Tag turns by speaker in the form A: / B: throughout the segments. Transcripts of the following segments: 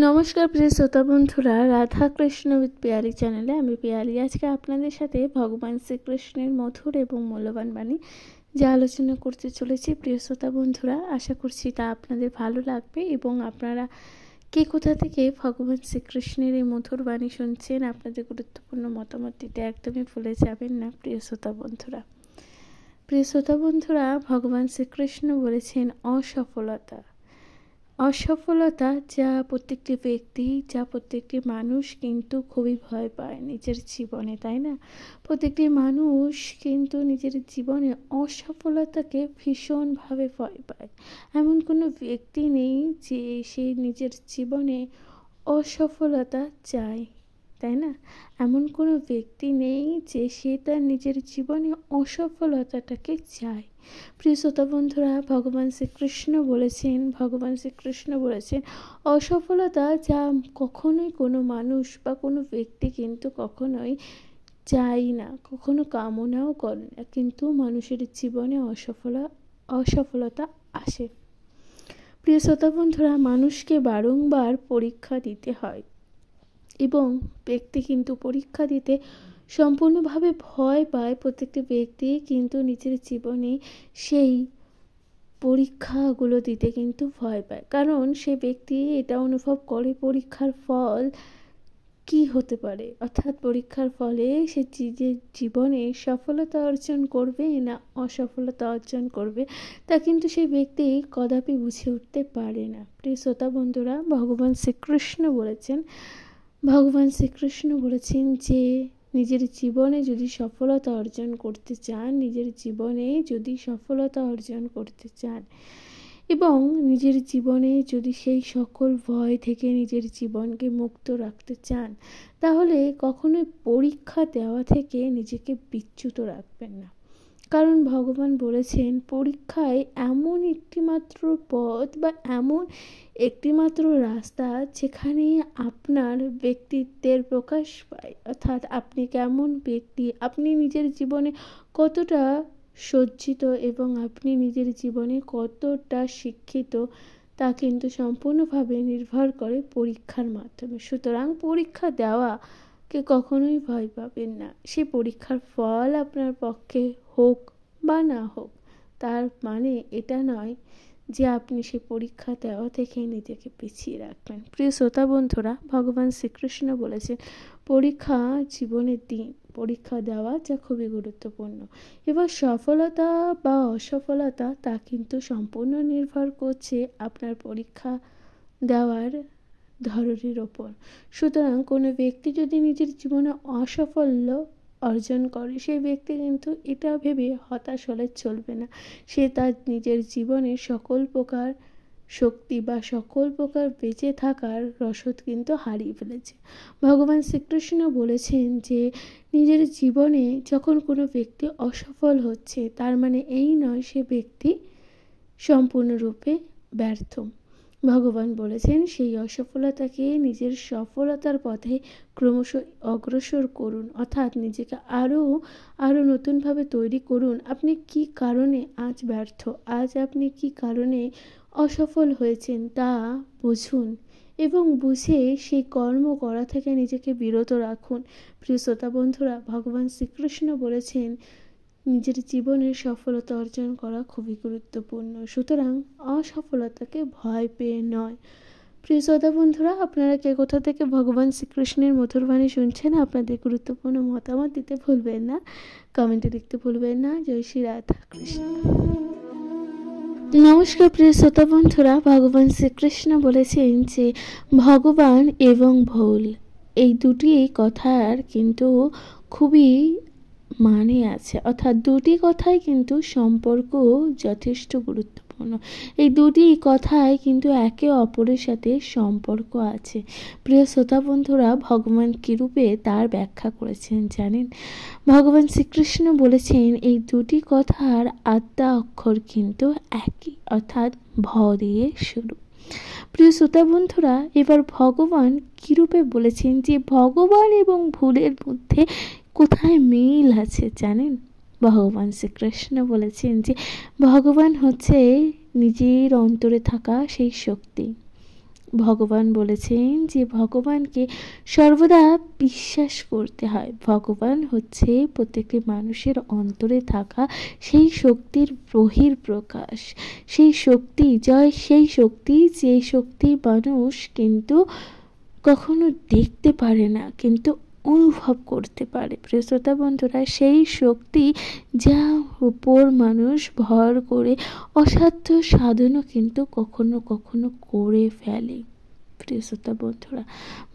A: নমস্কার প্রিয় শ্রোতা বন্ধুরা, রাধা কৃষ্ণ উইথ পিয়ালি চ্যানেলে আমি পিয়ালি আজকে আপনাদের সাথে ভগবান শ্রীকৃষ্ণের মধুর এবং মূল্যবান বাণী যা আলোচনা করতে চলেছি। প্রিয় শ্রোতা বন্ধুরা, আশা করছি তা আপনাদের ভালো লাগবে এবং আপনারা কে কোথা থেকে ভগবান শ্রীকৃষ্ণের এই মধুর বাণী শুনছেন আপনাদের গুরুত্বপূর্ণ মতামত দিতে একদমই ভুলে যাবেন না। প্রিয় শ্রোতা বন্ধুরা, ভগবান শ্রীকৃষ্ণ বলেছেন অসফলতা যা প্রত্যেকটি ব্যক্তি, যা প্রত্যেকটি মানুষ কিন্তু খুবই ভয় পায় নিজের জীবনে, তাই না? প্রত্যেকটি মানুষ কিন্তু নিজের জীবনে অসফলতাকে ভীষণভাবে ভয় পায়। এমন কোনো ব্যক্তি নেই যে সে নিজের জীবনে অসফলতা চায়, তাই না? এমন কোনো ব্যক্তি নেই যে সে তার নিজের জীবনে অসফলতাটাকে চায়। প্রিয় শ্রোতা বন্ধুরা, ভগবান শ্রীকৃষ্ণ বলেছেন অসফলতা যা কখনোই কোনো মানুষ বা কোনো ব্যক্তি কিন্তু কখনোই চায় না, কখনো কামনাও করে না, কিন্তু মানুষের জীবনে অসফলতা আসে। প্রিয় শ্রোতা বন্ধুরা, মানুষকে বারংবার পরীক্ষা দিতে হয় এবং ব্যক্তি কিন্তু পরীক্ষা দিতে সম্পূর্ণভাবে ভয় পায়। প্রত্যেকটি ব্যক্তি কিন্তু নিজের জীবনে সেই পরীক্ষাগুলো দিতে কিন্তু ভয় পায়, কারণ সে ব্যক্তি এটা অনুভব করে পরীক্ষার ফল কি হতে পারে, অর্থাৎ পরীক্ষার ফলে সে জীবনে সফলতা অর্জন করবে না অসফলতা অর্জন করবে, তা কিন্তু সেই ব্যক্তি কদাপি বুঝে উঠতে পারে না। প্রিয় শ্রোতা বন্ধুরা, ভগবান শ্রীকৃষ্ণ বলেছেন যে নিজের জীবনে যদি সফলতা অর্জন করতে চান এবং নিজের জীবনে যদি সেই সকল ভয় থেকে নিজের জীবনকে মুক্ত রাখতে চান, তাহলে কখনোই পরীক্ষা দেওয়া থেকে নিজেকে বিচ্যুত রাখবেন না। কারণ ভগবান বলেছেন পরীক্ষায় এমন একটিমাত্র পথ বা এমন একটিমাত্র রাস্তা যেখানে আপনার ব্যক্তিত্বের প্রকাশ পায়, অর্থাৎ আপনি কেমন ব্যক্তি, আপনি নিজের জীবনে কতটা সজ্জিত এবং আপনি নিজের জীবনে কতটা শিক্ষিত তা কিন্তু সম্পূর্ণভাবে নির্ভর করে পরীক্ষার মাধ্যমে। সুতরাং পরীক্ষা দেওয়াকে কখনোই ভয় পাবেন না। সেই পরীক্ষার ফল আপনার পক্ষে হোক বা না হোক, তার মানে এটা নয় যে আপনি সেই পরীক্ষা দেওয়া থেকে নিজেকে পিছিয়ে রাখবেন। প্রিয় শ্রোতা বন্ধুরা, ভগবান শ্রীকৃষ্ণ বলেছেন পরীক্ষা জীবনের দিন, পরীক্ষা দেওয়া যা খুবই গুরুত্বপূর্ণ। এবার সফলতা বা অসফলতা তা কিন্তু সম্পূর্ণ নির্ভর করছে আপনার পরীক্ষা দেওয়ার ধরনের ওপর। সুতরাং কোনো ব্যক্তি যদি নিজের জীবনে অসাফল্য অর্জন করে, সেই ব্যক্তি কিন্তু এটা ভেবে হতাশ হলে চলবে না। সে তার নিজের জীবনে সকল প্রকার শক্তি বা সকল প্রকার বেঁচে থাকার রসদ কিন্তু হারিয়ে ফেলেছে। ভগবান শ্রীকৃষ্ণ বলেছেন যে নিজের জীবনে যখন কোনো ব্যক্তি অসফল হচ্ছে, তার মানে এই নয় সে ব্যক্তি সম্পূর্ণরূপে ব্যর্থ। ভগবান বলেছেন সেই অসফলতাকে নিজের সফলতার পথে ক্রমশ অগ্রসর করুন, অর্থাৎ নিজেকে আরও নতুনভাবে তৈরি করুন। আপনি কি কারণে আজ ব্যর্থ, আজ আপনি কি কারণে অসফল হয়েছেন তা বুঝুন এবং বুঝে সেই কর্ম করা থেকে নিজেকে বিরত রাখুন। প্রিয় শ্রোতা বন্ধুরা, ভগবান শ্রীকৃষ্ণ বলেছেন নিজের জীবনের সফলতা অর্জন করা খুবই গুরুত্বপূর্ণ। সুতরাং অসফলতাকে ভয় পেয়ে নয়। প্রিয় শ্রোতা বন্ধুরা, আপনারা কে কোথা থেকে ভগবান শ্রীকৃষ্ণের মধুর বাণী শুনছেন আপনাদের গুরুত্বপূর্ণ মতামত দিতে ভুলবেন না, কমেন্টে লিখতে ভুলবেন না। জয় শ্রী রাধা কৃষ্ণ। নমস্কার প্রিয় শ্রোতা বন্ধুরা, ভগবান শ্রীকৃষ্ণ বলেছেন যে ভগবান এবং ভুল এই দুটি কথার কিন্তু খুবই মানে আছে, অর্থাৎ দুটি কথাই কিন্তু সম্পর্ক যথেষ্ট গুরুত্বপূর্ণ। এই দুটি কথায় কিন্তু একে অপরের সাথে সম্পর্ক আছে। প্রিয় শ্রোতা বন্ধুরা, ভগবান কিরূপে তার ব্যাখ্যা করেছেন জানেন? ভগবান শ্রীকৃষ্ণ বলেছেন এই দুটি কথার আদ্যা অক্ষর কিন্তু একই, অর্থাৎ ভ দিয়ে শুরু। প্রিয় শ্রোতা বন্ধুরা, এবার ভগবান কিরূপে বলেছেন যে ভগবান এবং ভুলের মধ্যে কোথায় মিল আছে জানেন? ভগবান শ্রীকৃষ্ণ বলেছেন যে ভগবান হচ্ছে নিজের অন্তরে থাকা সেই শক্তি, ভগবান বলেছেন যে ভগবানকে সর্বদা বিশ্বাস করতে হয়। ভগবান হচ্ছে প্রত্যেকটি মানুষের অন্তরে থাকা সেই শক্তির বহিঃপ্রকাশ, সেই শক্তি সেই শক্তি যে শক্তি মানুষ কিন্তু কখনো দেখতে পারে না, কিন্তু অনুভব করতে পারে। প্রিয় শ্রোতা বন্ধুরা, সেই শক্তি যা উপর মানুষ ভর করে অসাধ্য সাধনও কিন্তু কখনো কখনো করে ফেলে। প্রিয় শ্রোতা বন্ধুরা,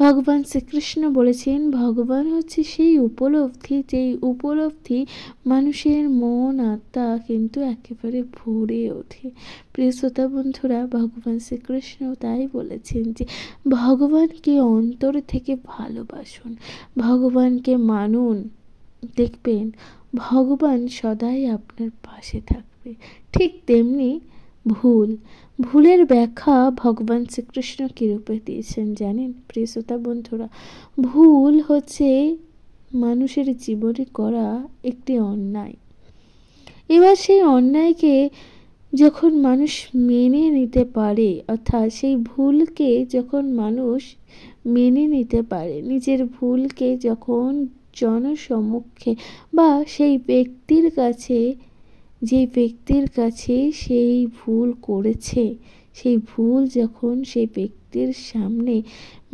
A: ভগবান শ্রীকৃষ্ণ বলেছেন ভগবান হচ্ছে সেই উপলব্ধি, যেই উপলব্ধি মানুষের মন আত্মা কিন্তু একেবারে ভরে ওঠে। প্রিয় শ্রোতা বন্ধুরা, ভগবান শ্রীকৃষ্ণ তাই বলেছেন যে ভগবানকে অন্তর থেকে ভালোবাসুন, ভগবানকে মানুন, দেখবেন ভগবান সদাই আপনার পাশে থাকবে। ঠিক তেমনি ভুলের ব্যাখ্যা ভগবান শ্রীকৃষ্ণ কিরূপে দিয়েছেন জানেন? প্রিয় শ্রোতা বন্ধুরা, ভুল হচ্ছে মানুষের জীবনে করা একটি অন্যায়। এবার সেই অন্যায়কে যখন মানুষ মেনে নিতে পারে, অর্থাৎ সেই ভুলকে যখন মানুষ মেনে নিতে পারে, নিজের ভুলকে যখন জনসম্মুখে বা সেই ব্যক্তির কাছে, যে ব্যক্তির কাছে সেই ভুল করেছে, সেই ভুল যখন সেই ব্যক্তির সামনে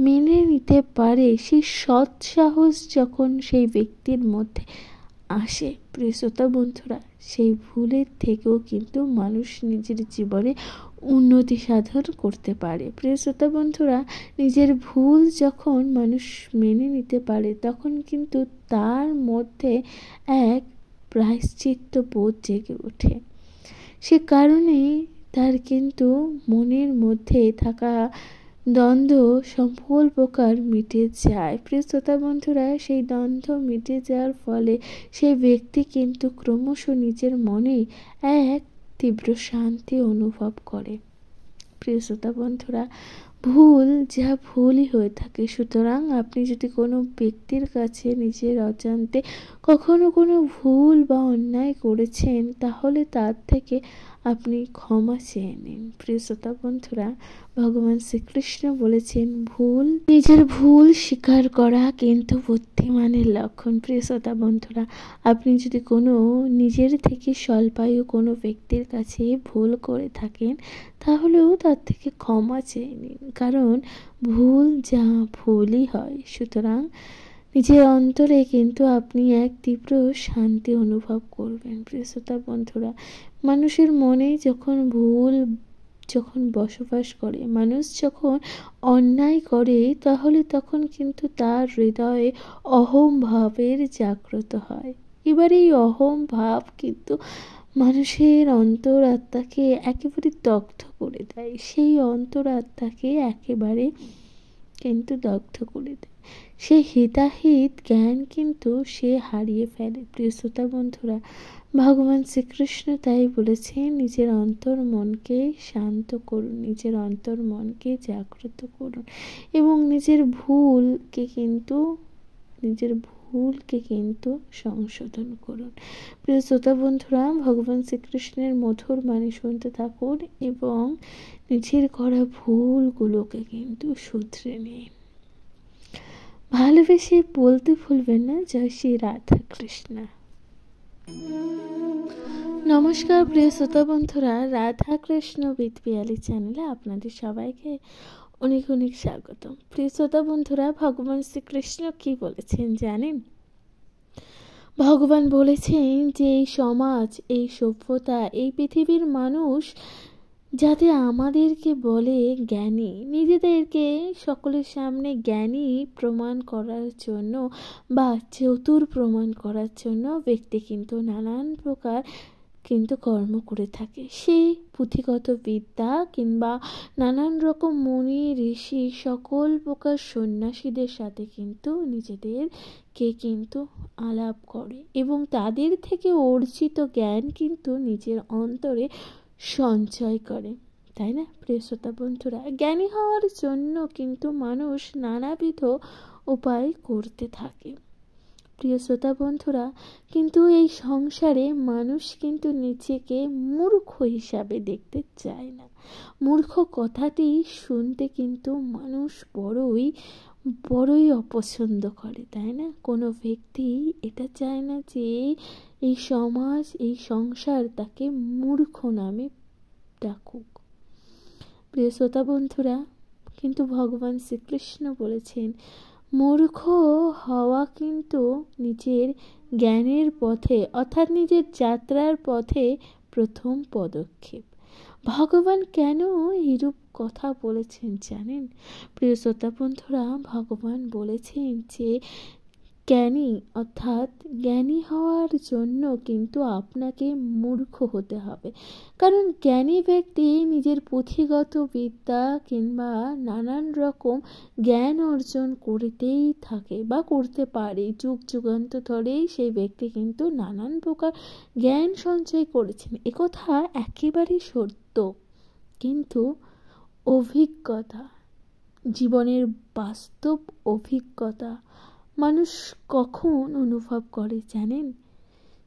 A: মেনে নিতে পারে, সেই সৎসাহস যখন সেই ব্যক্তির মধ্যে আসে, প্রিয় শ্রোতা বন্ধুরা, সেই ভুলের থেকেও কিন্তু মানুষ নিজের জীবনে উন্নতি সাধন করতে পারে। প্রিয় শ্রোতা বন্ধুরা, নিজের ভুল যখন মানুষ মেনে নিতে পারে, তখন কিন্তু তার মধ্যে এক প্রায়শ্চিত্ত বোধ জেগে ওঠে। সে কারণে তার কিন্তু মনের মধ্যে থাকা দ্বন্দ্ব সকল প্রকার মিটে যায়। প্রিয় শ্রোতা বন্ধুরা, সেই দ্বন্দ্ব মিটে যাওয়ার ফলে সেই ব্যক্তি কিন্তু ক্রমশ নিজের মনে এক তীব্র শান্তি অনুভব করে। প্রিয় শ্রোতা বন্ধুরা, ভুল যা ভুলই হয়ে থাকে। সুতরাং আপনি যদি কোনো ব্যক্তির কাছে নিজের অজান্তে কখনো কোনো ভুল বা অন্যায় করেছেন, তাহলে তার থেকে আপনি ক্ষমা চেয়ে নিন। প্রিয় শ্রোতা বন্ধুরা, ভগবান শ্রীকৃষ্ণ বলেছেন নিজের ভুল স্বীকার করা কিন্তু বুদ্ধিমানের লক্ষণ। প্রিয় শ্রোতা বন্ধুরা, আপনি যদি কোনো নিজের থেকে স্বল্পায়ু কোনো ব্যক্তির কাছে ভুল করে থাকেন, তাহলেও তার থেকে ক্ষমা চেয়ে নিন, কারণ ভুল যা ভুলই হয়। সুতরাং নিজের অন্তরে কিন্তু আপনি এক তীব্র শান্তি অনুভব করবেন। প্রিয় শ্রোতা বন্ধুরা, মানুষের মনে যখন বসবাস করে, মানুষ যখন অন্যায় করে, তাহলে তখন কিন্তু তার হৃদয়ে অহং ভাবের জাগ্রত হয়। এবার এই অহং ভাব কিন্তু মানুষের অন্তরাত্মাকে একেবারে দগ্ধ করে দেয়, সেই অন্তরাত্মাকে একেবারে কিন্তু দগ্ধ করে দেয়। সেই হিতাহিত জ্ঞান কিন্তু সে হারিয়ে ফেলে। প্রিয় শ্রোতা বন্ধুরা, ভগবান শ্রীকৃষ্ণ তাই বলেছেন নিজের অন্তর মনকে শান্ত করুন, নিজের অন্তর মনকে জাগ্রত করুন এবং নিজের ভুলকে কিন্তু সংশোধন করুন। প্রিয় শ্রোতা বন্ধুরা, ভগবান শ্রীকৃষ্ণের মধুর বাণী শুনতে থাকুন এবং নিজের করা ভুলগুলোকে কিন্তু শুধরে নিন। ভালোবেসে বলতে ভুলবেন না, জয় শ্রী রাধা কৃষ্ণ। নমস্কার প্রিয় শ্রোতা বন্ধুরা, রাধা কৃষ্ণ উইথ পিয়ালি চ্যানেলে আপনাদের সবাইকে অনেক অনেক স্বাগতম। প্রিয় শ্রোতা বন্ধুরা, ভগবান শ্রীকৃষ্ণ কি বলেছেন জানেন? ভগবান বলেছেন যে এই সমাজ, এই সভ্যতা, এই পৃথিবীর মানুষ যাতে আমাদেরকে বলে জ্ঞানী, নিজেদেরকে সকলের সামনে জ্ঞানী প্রমাণ করার জন্য বা চতুর প্রমাণ করার জন্য ব্যক্তি কিন্তু নানান প্রকার কিন্তু কর্ম করে থাকে। সেই পুঁথিগত বিদ্যা কিংবা নানান রকম মুনি ঋষি সকল প্রকার সন্ন্যাসীদের সাথে কিন্তু নিজেদেরকে কিন্তু আলাপ করে এবং তাদের থেকে অর্জিত জ্ঞান কিন্তু নিজের অন্তরে সঞ্চয় করে, তাই না? প্রিয় শ্রোতা বন্ধুরা, জ্ঞানী হওয়ার জন্য কিন্তু মানুষ নানাবিধ উপায় করতে থাকে। প্রিয় শ্রোতা বন্ধুরা, কিন্তু এই সংসারে মানুষ কিন্তু নিজেকে মূর্খ হিসাবে দেখতে চায় না। মূর্খ কথাটি শুনতে কিন্তু মানুষ বড়ই অপছন্দ করে, তাই না? কোনো ব্যক্তি এটা চায় না যে এই সমাজ, এই সংসার তাকে মূর্খ নামে ডাকুক। প্রিয় শ্রোতা বন্ধুরা, কিন্তু ভগবান শ্রীকৃষ্ণ বলেছেন মূর্খ হওয়া কিন্তু নিজের জ্ঞানের পথে অর্থাৎ নিজের যাত্রার পথে প্রথম পদক্ষেপ। ভগবান কেন এরূপ কথা বলেছেন জানেন? প্রিয় শ্রোতা বন্ধুরা, ভগবান বলেছেন যে জ্ঞানী অর্থাৎ জ্ঞানী হওয়ার জন্য কিন্তু আপনাকে মূর্খ হতে হবে। কারণ জ্ঞানী ব্যক্তি নিজের পুঁথিগত বিদ্যা কিংবা নানান রকম জ্ঞান অর্জন করতেই থাকে বা করতে পারে। যুগ যুগান্ত ধরেই সেই ব্যক্তি কিন্তু নানান প্রকার জ্ঞান সঞ্চয় করেছেন, একথা একেবারেই সত্য। কিন্তু অভিজ্ঞতা, জীবনের বাস্তব অভিজ্ঞতা মানুষ কখন অনুভব করে জানেন?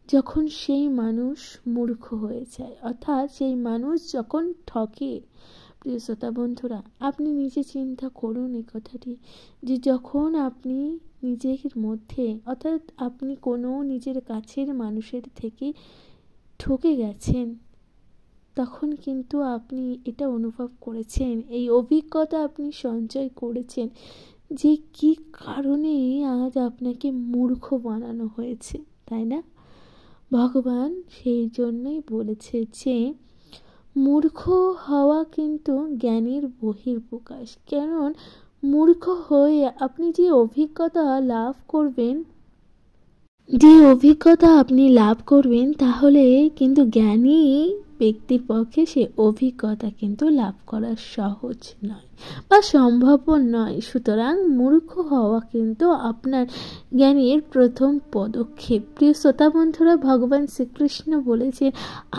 A: যখন সেই মানুষ মূর্খ হয়ে যায়, অর্থাৎ সেই মানুষ যখন ঠকে। প্রিয় শ্রোতা বন্ধুরা, আপনি নিজে চিন্তা করুন এই কথাটি, যে যখন আপনি নিজের মধ্যে অর্থাৎ আপনি কোনো নিজের কাছের মানুষের থেকে ঠকে গেছেন, তখন কিন্তু আপনি এটা অনুভব করেছেন, এই অভিজ্ঞতা আপনি সঞ্চয় করেছেন যে কি কারণে আজ আপনাকে মূর্খ বানানো হয়েছে, তাই না? ভগবান সেই জন্যই বলেছে যে মূর্খ হওয়া কিন্তু জ্ঞানের বহিঃপ্রকাশ। কারণ মূর্খ হয়ে আপনি যে অভিজ্ঞতা লাভ করবেন তাহলে কিন্তু জ্ঞানী ব্যক্তির পক্ষে সে অভিজ্ঞতা কিন্তু লাভ করা সহজ নয় বা সম্ভব নয়। সুতরাং মূর্খ হওয়া কিন্তু আপনার জ্ঞানের প্রথম পদক্ষেপ। প্রিয় শ্রোতা বন্ধুরা, ভগবান শ্রীকৃষ্ণ বলেছেন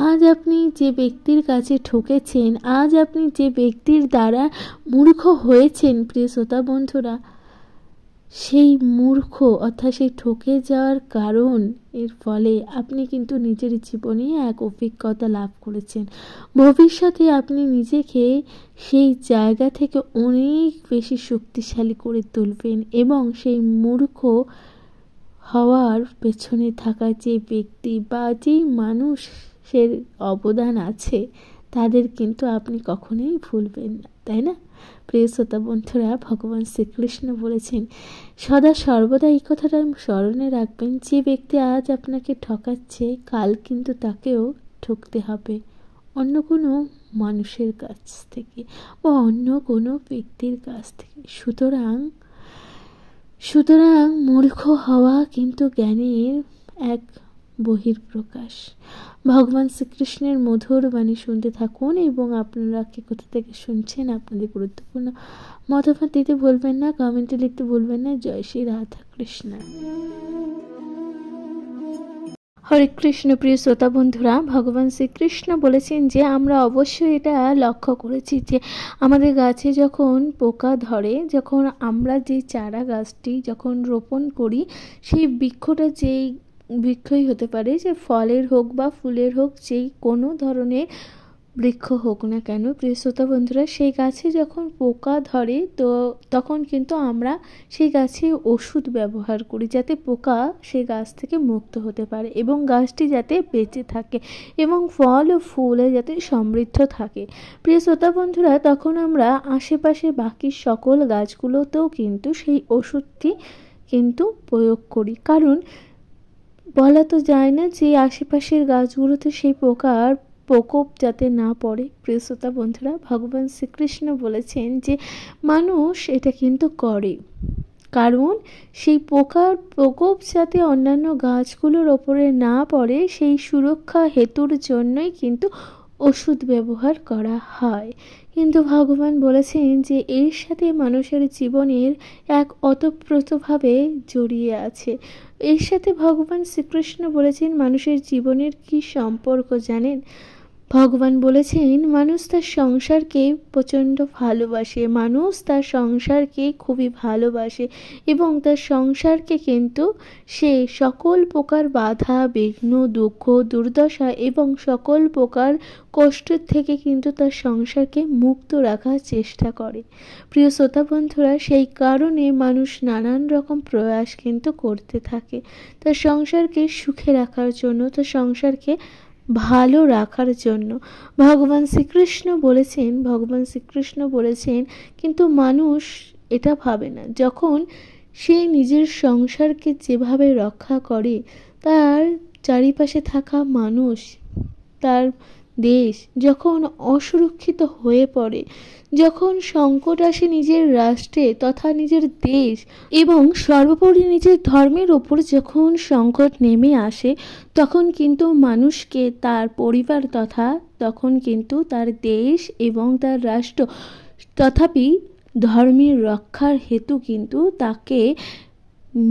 A: আজ আপনি যে ব্যক্তির কাছে ঠকেছেন, আজ আপনি যে ব্যক্তির দ্বারা মূর্খ হয়েছেন, প্রিয় শ্রোতা বন্ধুরা, সেই মূর্খ অর্থাৎ সেই ঠকে যাওয়ার কারণ এর ফলে আপনি কিন্তু নিজের জীবনে এক অভিজ্ঞতা লাভ করেছেন। ভবিষ্যতে আপনি নিজেকে সেই জায়গা থেকে অনেক বেশি শক্তিশালী করে তুলবেন এবং সেই মূর্খ হওয়ার পেছনে থাকা যে ব্যক্তি বা যেই মানুষের অবদান আছে তাদের কিন্তু আপনি কখনোই ভুলবেন না, তাই না? প্রিয় শ্রোতা বন্ধুরা, ভগবান শ্রীকৃষ্ণ বলেছেন সদা সর্বদা এই কথাটা স্মরণে রাখবেন, যে ব্যক্তি আজ আপনাকে ঠকাচ্ছে কাল কিন্তু তাকেও ঠকতে হবে অন্য কোনো মানুষের কাছ থেকে বা অন্য কোনো ব্যক্তির কাছ থেকে। সুতরাং মূর্খ হওয়া কিন্তু জ্ঞানের এক বহিঃপ্রকাশ। ভগবান শ্রীকৃষ্ণের মধুর বাণী শুনতে থাকুন এবং আপনারা কে কোথা থেকে শুনছেন আপনাদের গুরুত্বপূর্ণ মতামত দিতে ভুলবেন না, কমেন্টে লিখতে ভুলবেন না। জয় শ্রী রাধা কৃষ্ণ। হরে কৃষ্ণ। প্রিয় শ্রোতা বন্ধুরা, ভগবান শ্রীকৃষ্ণ বলেছেন যে আমরা অবশ্যই এটা লক্ষ্য করেছি যে আমাদের গাছে যখন পোকা ধরে, যখন আমরা যে চারা গাছটি যখন রোপণ করি, সেই বৃক্ষই হতে পারে, যে ফলের হোক বা ফুলের হোক, যেই কোনো ধরনের বৃক্ষ হোক না কেন, প্রিয় শ্রোতা বন্ধুরা, সেই গাছে যখন পোকা ধরে তো তখন কিন্তু আমরা সেই গাছে ওষুধ ব্যবহার করি যাতে পোকা সেই গাছ থেকে মুক্ত হতে পারে এবং গাছটি যাতে বেঁচে থাকে এবং ফল ও ফুলে যাতে সমৃদ্ধ থাকে। প্রিয় শ্রোতা বন্ধুরা, তখন আমরা আশেপাশে বাকি সকল গাছগুলোতেও কিন্তু সেই ওষুধটি কিন্তু প্রয়োগ করি, কারণ বলা তো যায় না যে আশেপাশের গাছগুলোতে সেই পোকার প্রকোপ যাতে না পড়ে। প্রিয় শ্রোতা বন্ধুরা, ভগবান শ্রীকৃষ্ণ বলেছেন যে মানুষ এটা কিন্তু করে, কারণ সেই পোকার প্রকোপ যাতে অন্যান্য গাছগুলোর ওপরে না পড়ে সেই সুরক্ষা হেতুর জন্যই কিন্তু ওষুধ ব্যবহার করা হয়। কিন্তু ভগবান বলেছেন যে এর সাথে মানুষের জীবনের এক ওতপ্রোতভাবে জড়িয়ে আছে। এর সাথে ভগবান শ্রীকৃষ্ণ বলেছেন মানুষের জীবনের কি সম্পর্ক জানেন? ভগবান বলেছেন মানুষ তার সংসারকে প্রচণ্ড ভালোবাসে, মানুষ তার সংসারকে খুবই ভালোবাসে এবং তার সংসারকে কিন্তু সে সকল প্রকার বাধা বিঘ্ন দুঃখ দুর্দশা এবং সকল প্রকার কষ্টের থেকে কিন্তু তার সংসারকে মুক্ত রাখার চেষ্টা করে। প্রিয় শ্রোতা বন্ধুরা, সেই কারণে মানুষ নানান রকম প্রয়াস কিন্তু করতে থাকে তার সংসারকে সুখে রাখার জন্য, তার সংসারকে ভালো রাখার জন্য। ভগবান শ্রীকৃষ্ণ বলেছেন কিন্তু মানুষ এটা ভাবে না। যখন সে নিজের সংসারকে যেভাবে রক্ষা করে, তার চারিপাশে থাকা মানুষ, তার দেশ যখন অসুরক্ষিত হয়ে পড়ে, যখন সংকট আসে নিজের রাষ্ট্রে তথা নিজের দেশ এবং সর্বোপরি নিজের ধর্মের ওপর যখন সংকট নেমে আসে, তখন কিন্তু মানুষকে তার পরিবার তখন কিন্তু তার দেশ এবং তার রাষ্ট্র তথাপি ধর্মের রক্ষার হেতু কিন্তু তাকে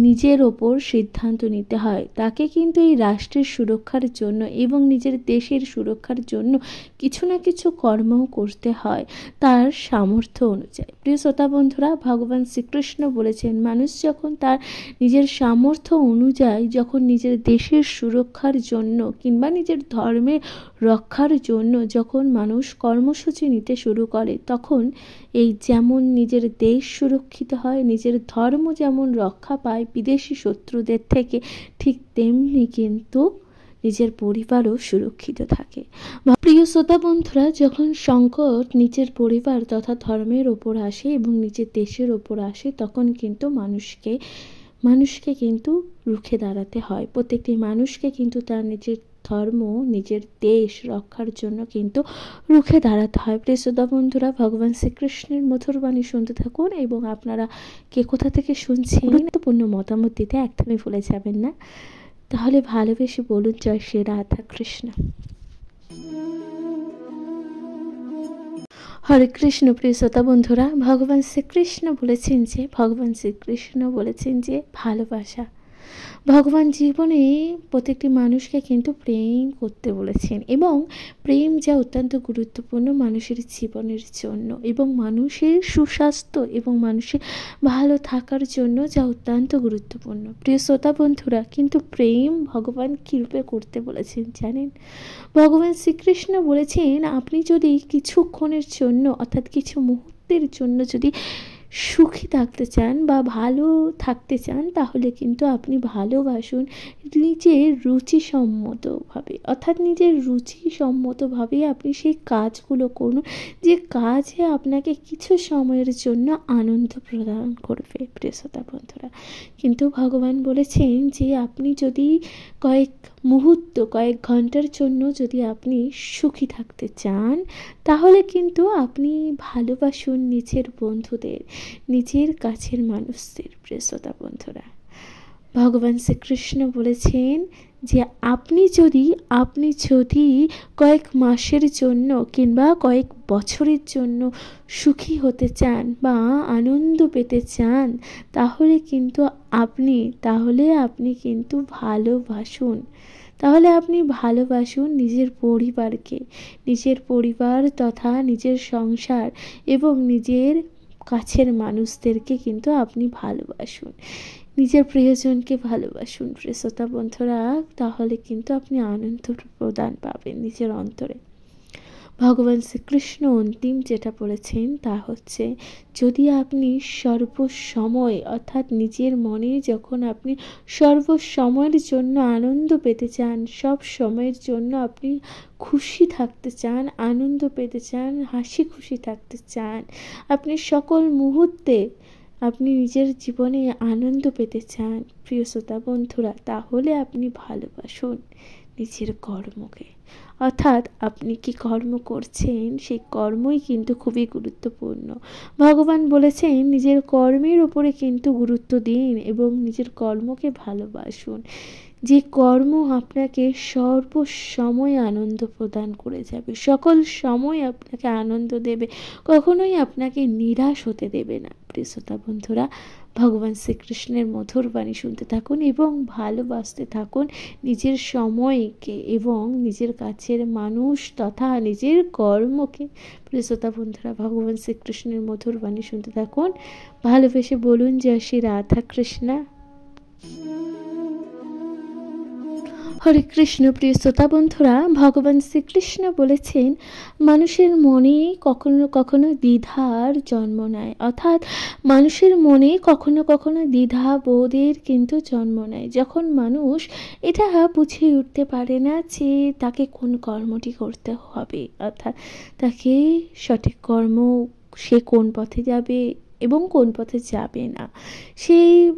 A: নিজের ওপর সিদ্ধান্ত নিতে হয়। তাকে কিন্তু এই রাষ্ট্রের সুরক্ষার জন্য এবং নিজের দেশের সুরক্ষার জন্য কিছু না কিছু কর্মও করতে হয় তার সামর্থ্য অনুযায়ী। প্রিয় শ্রোতা বন্ধুরা, ভগবান শ্রীকৃষ্ণ বলেছেন মানুষ যখন তার নিজের সামর্থ্য অনুযায়ী যখন নিজের দেশের সুরক্ষার জন্য কিংবা নিজের ধর্মের রক্ষার জন্য যখন মানুষ কর্মসূচি নিতে শুরু করে, তখন এই যেমন নিজের দেশ সুরক্ষিত হয়, নিজের ধর্ম যেমন রক্ষা পায় বিদেশি শত্রুদের থেকে, ঠিক তেমনি কিন্তু নিজের পরিবারও সুরক্ষিত থাকে। প্রিয় শ্রোতা বন্ধুরা, যখন সংকট নিজের পরিবার তথা ধর্মের ওপর আসে এবং নিজের দেশের ওপর আসে, তখন কিন্তু মানুষকে কিন্তু রুখে দাঁড়াতে হয়। প্রত্যেকটি মানুষকে কিন্তু তার নিজের ধর্ম নিজের দেশ রক্ষার জন্য কিন্তু রুখে দাঁড়াতে হয়। প্রিয় শ্রোতা বন্ধুরা, ভগবান শ্রীকৃষ্ণের মধুর বাণী শুনতে থাকুন এবং আপনারা কে কোথা থেকে শুনছেন গুরুত্বপূর্ণ মতামত দিতে একদমই ভুলে যাবেন না। তাহলে ভালোবেসে বলুন জয় শ্রী রাধা কৃষ্ণ। হরে কৃষ্ণ। প্রিয় শ্রোতা বন্ধুরা, ভগবান শ্রীকৃষ্ণ বলেছেন যে ভালোবাসা। ভগবান জীবনে প্রত্যেকটি মানুষকে কিন্তু প্রেম করতে বলেছেন এবং প্রেম যা অত্যন্ত গুরুত্বপূর্ণ মানুষের জীবনের জন্য এবং মানুষের সুস্বাস্থ্য এবং মানুষের ভালো থাকার জন্য যা অত্যন্ত গুরুত্বপূর্ণ। প্রিয় শ্রোতা বন্ধুরা, কিন্তু প্রেম ভগবান কীরূপে করতে বলেছেন জানেন? ভগবান শ্রীকৃষ্ণ বলেছেন আপনি যদি কিছুক্ষণের জন্য অর্থাৎ কিছু মুহূর্তের জন্য যদি সুখী থাকতে চান বা ভালো থাকতে চান, তাহলে কিন্তু আপনি ভালোবাসুন নিজের রুচিসম্মতভাবে, অর্থাৎ নিজের রুচিসম্মতভাবে আপনি সেই কাজগুলো করুন যে কাজে আপনাকে কিছু সময়ের জন্য আনন্দ প্রদান করবে। প্রিয় শ্রোতা বন্ধুরা, কিন্তু ভগবান বলেছেন যে আপনি যদি কয়েক ঘন্টার জন্য যদি আপনি সুখী থাকতে চান, তাহলে কিন্তু আপনি ভালোবাসুন নিজের বন্ধুদের, নিজের কাছের মানুষদের। প্রিয় শ্রোতা বন্ধুরা, ভগবান শ্রীকৃষ্ণ বলেছেন যে আপনি যদি কয়েক মাসের জন্য কিংবা কয়েক বছরের জন্য সুখী হতে চান বা আনন্দ পেতে চান, তাহলে আপনি কিন্তু ভালোবাসুন নিজের পরিবারকে, নিজের পরিবার তথা নিজের সংসার এবং নিজের কাছের মানুষদেরকে কিন্তু আপনি ভালোবাসুন, নিজের প্রিয়জনকে ভালোবাসুন। প্রিয় শ্রোতা বন্ধুরা, তাহলে কিন্তু আপনি আনন্দ প্রদান পাবেন নিজের অন্তরে। ভগবান শ্রীকৃষ্ণ অন্তিম যেটা বলেছেন তা হচ্ছে, যদি আপনি সর্বসময় অর্থাৎ নিজের মনে যখন আপনি সর্বসময়ের জন্য আনন্দ পেতে চান, সব সময়ের জন্য আপনি খুশি থাকতে চান, আনন্দ পেতে চান, হাসি খুশি থাকতে চান, আপনি সকল মুহূর্তে আপনি নিজের জীবনে আনন্দ পেতে চান, প্রিয় শ্রোতা বন্ধুরা, তাহলে আপনি ভালোবাসুন নিজের কর্মকে। অর্থাৎ আপনি কি কর্ম করছেন সেই কর্মই কিন্তু খুবই গুরুত্বপূর্ণ। ভগবান বলেছেন নিজের কর্মের উপরে কিন্তু গুরুত্ব দিন এবং নিজের কর্মকে ভালোবাসুন। যে কর্ম আপনাকে সর্বসময় আনন্দ প্রদান করে যাবে, সকল সময় আপনাকে আনন্দ দেবে, কখনোই আপনাকে নিরাশ হতে দেবে না। প্রিয় শ্রোতা বন্ধুরা, ভগবান শ্রীকৃষ্ণের মধুর বাণী শুনতে থাকুন এবং ভালোবাসতে থাকুন নিজের সময়কে এবং নিজের কাছের মানুষ তথা নিজের কর্মকে। প্রিয় শ্রোতা বন্ধুরা, ভগবান শ্রীকৃষ্ণের মধুর বাণী শুনতে থাকুন, ভালোবেসে বলুন জয় শ্রী রাধা কৃষ্ণা। হরে কৃষ্ণ। প্রিয় শ্রোতা বন্ধুরা, ভগবান শ্রীকৃষ্ণ বলেছেন মানুষের মনে কখনো কখনো দ্বিধার জন্ম নেয়, অর্থাৎ মানুষের মনে কখনো কখনো দ্বিধা বোধের কিন্তু জন্ম নেয়, যখন মানুষ এটা বুঝে উঠতে পারে না যে তাকে কোন কর্মটি করতে হবে, অর্থাৎ তাকে সঠিক কর্ম, সে কোন পথে যাবে এবং কোন পথে যাবে না,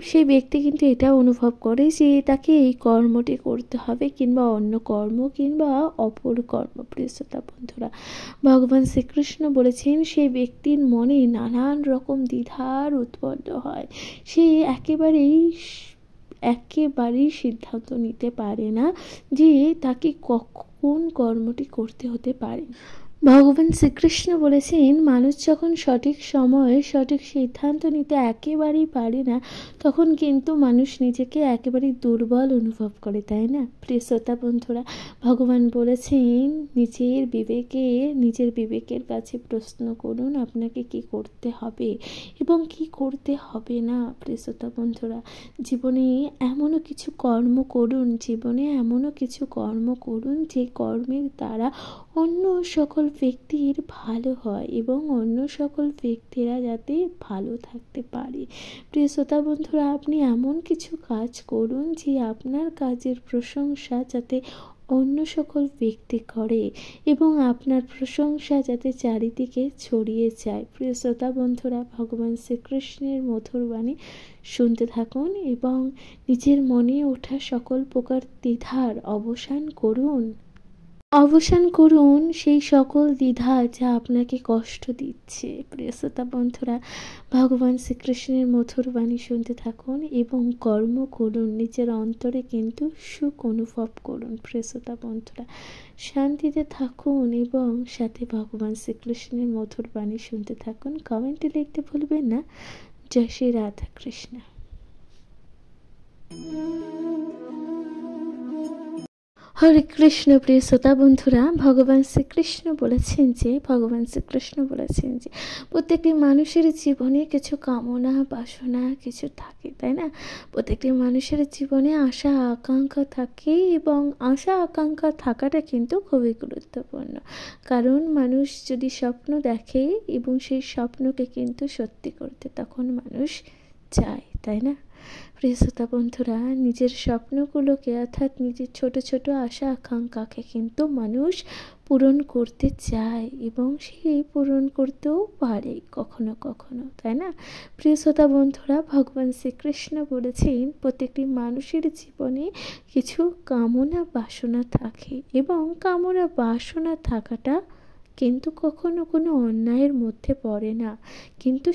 A: সেই ব্যক্তি কিন্তু এটা অনুভব করে যে তাকে এই কর্মটি করতে হবে কিংবা অন্য কর্ম কিংবা অপর কর্ম। প্রিয় শ্রোতা বন্ধুরা, ভগবান শ্রীকৃষ্ণ বলেছেন সেই ব্যক্তির মনে নানান রকম দ্বিধার উৎপন্ন হয়, সে একেবারেই সিদ্ধান্ত নিতে পারে না যে তাকে কোন কর্মটি করতে হতে পারে। ভগবান শ্রীকৃষ্ণ বলেছেন মানুষ যখন সঠিক সময়ে সঠিক সিদ্ধান্ত নিতে একেবারেই পারে না, তখন কিন্তু মানুষ নিজেকে একেবারেই দুর্বল অনুভব করে, তাই না? প্রিয় শ্রোতা বন্ধুরা, ভগবান বলেছেন নিজের বিবেকের কাছে প্রশ্ন করুন আপনাকে কি করতে হবে এবং কি করতে হবে না। প্রিয় শ্রোতা বন্ধুরা, জীবনে এমনও কিছু কর্ম করুন যে কর্মের দ্বারা অন্য সকল ব্যক্তির ভালো হয় এবং অন্য সকল ব্যক্তিরা যাতে ভালো থাকতে পারে। প্রিয় শ্রোতা বন্ধুরা, আপনি এমন কিছু কাজ করুন যে আপনার কাজের প্রশংসা যাতে অন্য সকল ব্যক্তি করে এবং আপনার প্রশংসা যাতে চারিদিকে ছড়িয়ে যায়। প্রিয় শ্রোতা বন্ধুরা, ভগবান শ্রীকৃষ্ণের মধুর বাণী শুনতে থাকুন এবং নিজের মনে ওঠা সকল প্রকার দ্বিধার অবসান করুন সেই সকল দ্বিধা যা আপনাকে কষ্ট দিচ্ছে। প্রিয় শ্রোতা বন্ধুরা, ভগবান শ্রীকৃষ্ণের মধুর বাণী শুনতে থাকুন এবং কর্ম করুন, নিজের অন্তরে কিন্তু সুখ অনুভব করুন। প্রিয় শ্রোতা বন্ধুরা, শান্তিতে থাকুন এবং সাথে ভগবান শ্রীকৃষ্ণের মধুর বাণী শুনতে থাকুন। কমেন্টে লিখতে ভুলবেন না জয় শ্রী রাধা কৃষ্ণ। হরে কৃষ্ণ। প্রিয় শ্রোতা বন্ধুরা, ভগবান শ্রীকৃষ্ণ বলেছেন যে প্রত্যেকটি মানুষের জীবনে কিছু কামনা বাসনা কিছু থাকে, তাই না? প্রত্যেকটি মানুষের জীবনে আশা আকাঙ্ক্ষা থাকে এবং আশা আকাঙ্ক্ষা থাকাটা কিন্তু খুবই গুরুত্বপূর্ণ, কারণ মানুষ যদি স্বপ্ন দেখে এবং সেই স্বপ্নকে কিন্তু সত্যি করতে তখন মানুষ চায়, তাই না? প্রিয় শ্রোতা বন্ধুরা, নিজের স্বপ্নগুলোকে অর্থাৎ নিজের ছোট ছোট আশা আকাঙ্ক্ষাকে কিন্তু মানুষ পূরণ করতে চায় এবং সেই পূরণ করতেও পারে কখনো কখনো, তাই না? প্রিয় শ্রোতা বন্ধুরা, ভগবান শ্রীকৃষ্ণ বলেছেন প্রত্যেকটি মানুষের জীবনে কিছু কামনা বাসনা থাকে এবং কামনা বাসনা থাকাটা কিন্তু কখনো কোনো অন্যায়ের মধ্যে পড়ে না, কিন্তু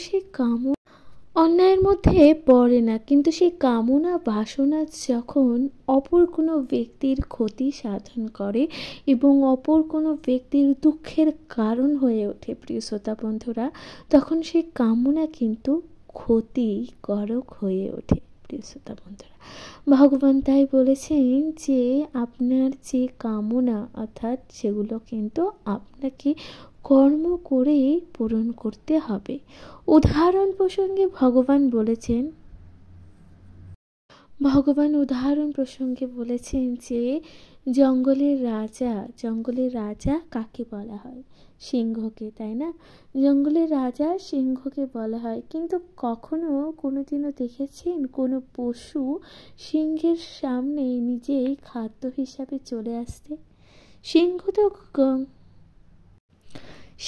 A: সেই কামনা বাসনা যখন অপর কোনো ব্যক্তির ক্ষতি সাধন করে এবং অপর কোনো ব্যক্তির দুঃখের কারণ হয়ে ওঠে, প্রিয় শ্রোতা বন্ধুরা, তখন সেই কামনা কিন্তু ক্ষতিকারক হয়ে ওঠে। প্রিয় শ্রোতা বন্ধুরা, ভগবান তাই বলেছেন যে আপনার যে কামনা অর্থাৎ সেগুলো কিন্তু আপনাকে কর্ম করে পূরণ করতে হবে। উদাহরণ প্রসঙ্গে ভগবান উদাহরণ প্রসঙ্গে বলেছেন যে জঙ্গলের রাজা কাকে বলা হয়? সিংহকে, তাই না? জঙ্গলের রাজা সিংহকে বলা হয়, কিন্তু কোনোদিনও দেখেছেন কোনো পশু সিংহের সামনে নিজেই খাদ্য হিসাবে চলে আসতে?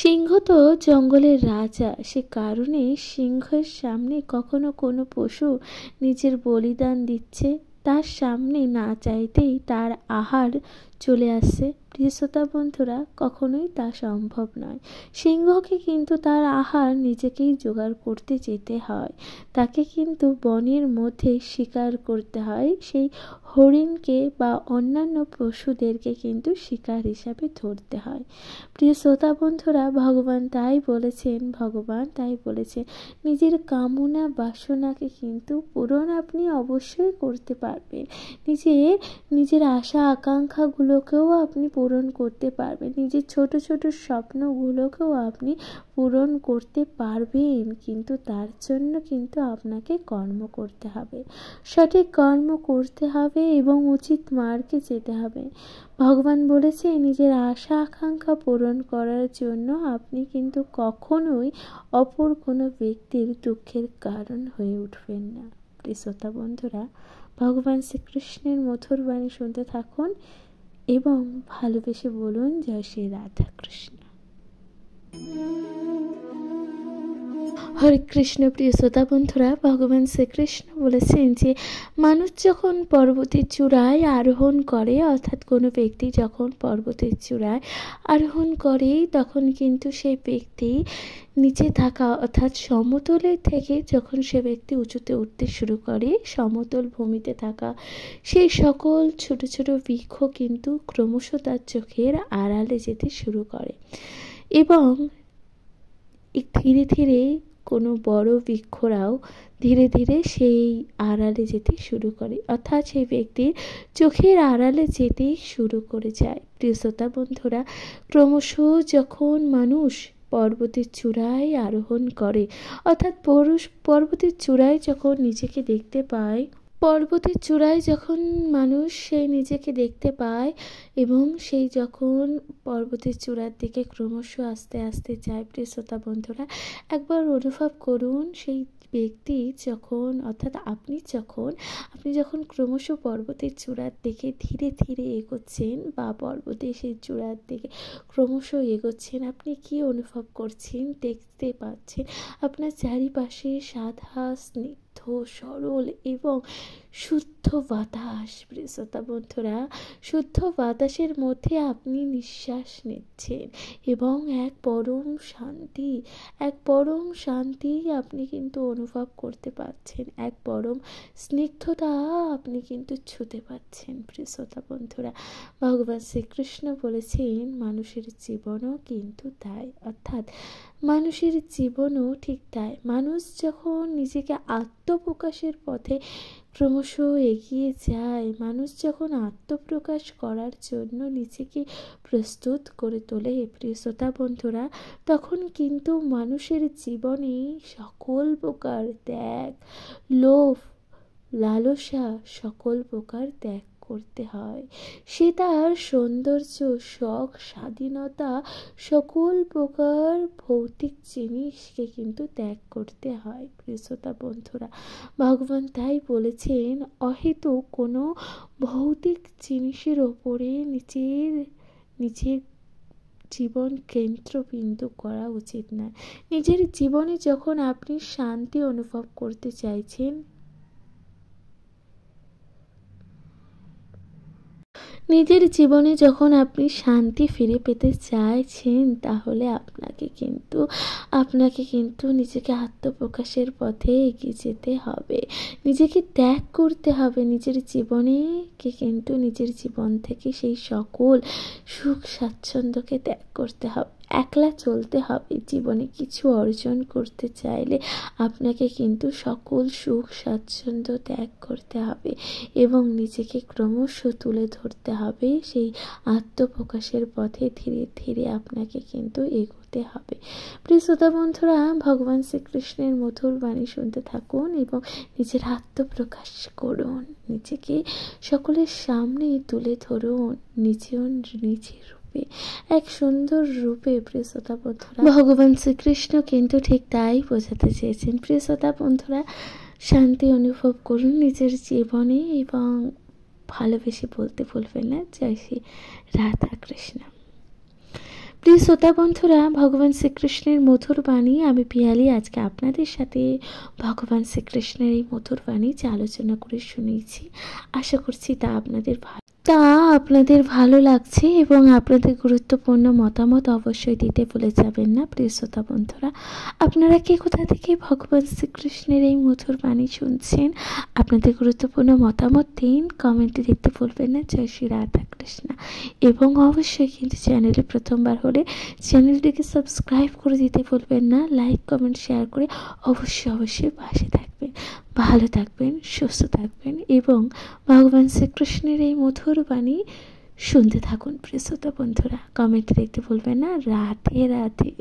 A: সিংহ তো জঙ্গলের রাজা, সে কারণে সিংহের সামনে কখনো কোনো পশু নিজের বলিদান দিচ্ছে, তার সামনে না চাইতেই তার আহার চলে আসছে। প্রিয় শ্রোতা বন্ধুরা, কখনোই তা সম্ভব নয়। সিংহকে কিন্তু তার আহার নিজেকেই জোগাড় করতে যেতে হয়, তাকে কিন্তু বনের মধ্যে শিকার করতে হয়, সেই হরিণকে বা অন্যান্য পশুদেরকে কিন্তু শিকার হিসাবে ধরতে হয়। প্রিয় শ্রোতা বন্ধুরা, ভগবান তাই বলেছেন নিজের কামনা বাসনাকে কিন্তু পূরণ আপনি অবশ্যই করতে পারবেন, নিজের আশা আকাঙ্ক্ষাগুলোকেও আপনি পূরণ করতে পারবেন, নিজের ছোট ছোট স্বপ্নগুলোকেও আপনি পূরণ করতে পারবেন। কিন্তু তার জন্য কিন্তু আপনাকে কর্ম করতে হবে, সঠিক কর্ম করতে হবে এবং উচিত মার্গে যেতে হবে। ভগবান বলেছে নিজের আশা আকাঙ্ক্ষা পূরণ করার জন্য আপনি কিন্তু কখনোই অপর কোনো ব্যক্তির দুঃখের কারণ হয়ে উঠবেন না। প্রিয় শ্রোতা বন্ধুরা, ভগবান শ্রীকৃষ্ণের মধুর বাণী শুনতে থাকুন এবং ভালোবেসে বলুন জয় শ্রী রাধা কৃষ্ণ। হরে কৃষ্ণ। প্রিয় শ্রোতা বন্ধুরা, ভগবান শ্রীকৃষ্ণ বলেছেন যে মানুষ যখন পর্বতের চূড়ায় আরোহণ করে, অর্থাৎ কোনো ব্যক্তি যখন পর্বতের চূড়ায় আরোহণ করে, তখন কিন্তু সেই ব্যক্তি নিচে থাকা অর্থাৎ সমতলের থেকে যখন সে ব্যক্তি উঁচুতে উঠতে শুরু করে, সমতল ভূমিতে থাকা সেই সকল ছোট ছোট বৃক্ষ কিন্তু ক্রমশ তার চোখের আড়ালে যেতে শুরু করে এবং ধীরে ধীরে কোনো বড় বৃক্ষরাও ধীরে ধীরে সেই আড়ালে যেতে শুরু করে, অর্থাৎ সেই ব্যক্তির চোখের আড়ালে যেতে শুরু করে যায়। প্রিয় শ্রোতা বন্ধুরা, ক্রমশ যখন মানুষ পর্বতের চূড়ায় আরোহণ করে, অর্থাৎ পর্বতের চূড়ায় যখন নিজেকে দেখতে পায়, পর্বতের চূড়ায় যখন মানুষ সেই নিজেকে দেখতে পায় এবং সেই যখন পর্বতের চূড়ার দিকে ক্রমশ আস্তে আস্তে যায়, প্রিয় শ্রোতা বন্ধুরা, একবার অনুভব করুন সেই ব্যক্তি যখন, অর্থাৎ আপনি যখন ক্রমশ পর্বতের চূড়ার দিকে ধীরে ধীরে এগোচ্ছেন বা পর্বতের সেই চূড়ার দিকে ক্রমশ এগোচ্ছেন, আপনি কি অনুভব করছেন? দেখতে পাচ্ছেন আপনার চারিপাশে সাদা স্নিগ্ধ সরল এবং শুদ্ধ বাতাস। প্রিয় শ্রোতা বন্ধুরা, শুদ্ধ বাতাসের মধ্যে আপনি নিঃশ্বাস নিচ্ছেন এবং এক পরম শান্তি আপনি কিন্তু অনুভব করতে পারছেন, এক পরম স্নিগ্ধতা আপনি কিন্তু ছুঁতে পাচ্ছেন। প্রিয় শ্রোতা বন্ধুরা, ভগবান শ্রীকৃষ্ণ বলেছেন মানুষের জীবনও কিন্তু তাই, অর্থাৎ মানুষের জীবনও ঠিক তাই। মানুষ যখন নিজেকে আত্মপ্রকাশের পথে ক্রমশ এগিয়ে যায়, মানুষ যখন আত্মপ্রকাশ করার জন্য নিজেকে প্রস্তুত করে তোলে, প্রিয় শ্রোতা বন্ধুরা, তখন কিন্তু মানুষের জীবনে সকল প্রকার ত্যাগ, লোভ, লালসা সকল প্রকার ত্যাগ করতে হয়। সে তার সৌন্দর্য, শখ, স্বাধীনতা সকল প্রকার ভৌতিক জিনিসকে কিন্তু ত্যাগ করতে হয়। প্রিয় শ্রোতা বন্ধুরা, ভগবান তাই বলেছেন অহেতুক কোনো ভৌতিক জিনিসের ওপরে নিজের জীবন কেন্দ্রবিন্দু করা উচিত না। নিজের জীবনে যখন আপনি শান্তি অনুভব করতে চাইছেন, নিজের জীবনে যখন আপনি শান্তি ফিরে পেতে চাইছেন, তাহলে আপনাকে কিন্তু নিজেকে আত্মপ্রকাশের পথে এগিয়ে যেতে হবে, নিজেকে ত্যাগ করতে হবে, নিজের জীবন থেকে সেই সকল সুখ স্বাচ্ছন্দ্যকে ত্যাগ করতে হবে, একলা চলতে হবে। জীবনে কিছু অর্জন করতে চাইলে আপনাকে কিন্তু সকল সুখ স্বাচ্ছন্দ্য ত্যাগ করতে হবে এবং নিজেকে ক্রমশ তুলে ধরতে হবে সেই আত্মপ্রকাশের পথে। ধীরে ধীরে আপনাকে কিন্তু এগোতে হবে। প্রিয় শ্রোতা বন্ধুরা, ভগবান শ্রীকৃষ্ণের মধুর বাণী শুনতে থাকুন এবং নিজের আত্মপ্রকাশ করুন, নিজেকে সকলের সামনে তুলে ধরুন, নিজের রূপে, এক সুন্দর রূপে। প্রিয় শ্রোতা বন্ধুরা, ভগবান শ্রীকৃষ্ণ কিন্তু ঠিক তাই বোঝাতে চেয়েছেন। প্রিয় শ্রোতা বন্ধুরা, শান্তি অনুভব করুন নিজের জীবনে এবং ভালোবেসে বলতে ভুলবেন না জয় শ্রী রাধা কৃষ্ণ। প্রিয় শ্রোতা বন্ধুরা, ভগবান শ্রীকৃষ্ণের মধুর বাণী আমি পিয়ালি আজকে আপনাদের সাথে ভগবান শ্রীকৃষ্ণের এই মধুর বাণী যে আলোচনা করে শুনিয়েছি, আশা করছি তা আপনাদের ভালো লাগছে এবং আপনাদের গুরুত্বপূর্ণ মতামত অবশ্যই দিতে ভুলে যাবেন না প্রিয় শ্রোতা বন্ধুরা। আপনারা কে কোথা থেকে ভগবান শ্রীকৃষ্ণের এই মধুর বাণী শুনছেন, আপনাদের গুরুত্বপূর্ণ মতামত দিন, কমেন্টে দিতে ভুলবেন না। জয় শ্রী রাধা কৃষ্ণ। এবং অবশ্যই কিন্তু চ্যানেলে প্রথমবার হলে চ্যানেলটিকে সাবস্ক্রাইব করে দিতে ভুলবেন না। লাইক কমেন্ট শেয়ার করে অবশ্যই পাশে থাকবেন। ভালো থাকবেন, সুস্থ থাকবেন এবং ভগবান শ্রীকৃষ্ণের এই মধুর বাণী শুনতে থাকুন প্রিয় শ্রোতা বন্ধুরা। কমেন্টে দেখতে ভুলবেন না। রাধে রাধে।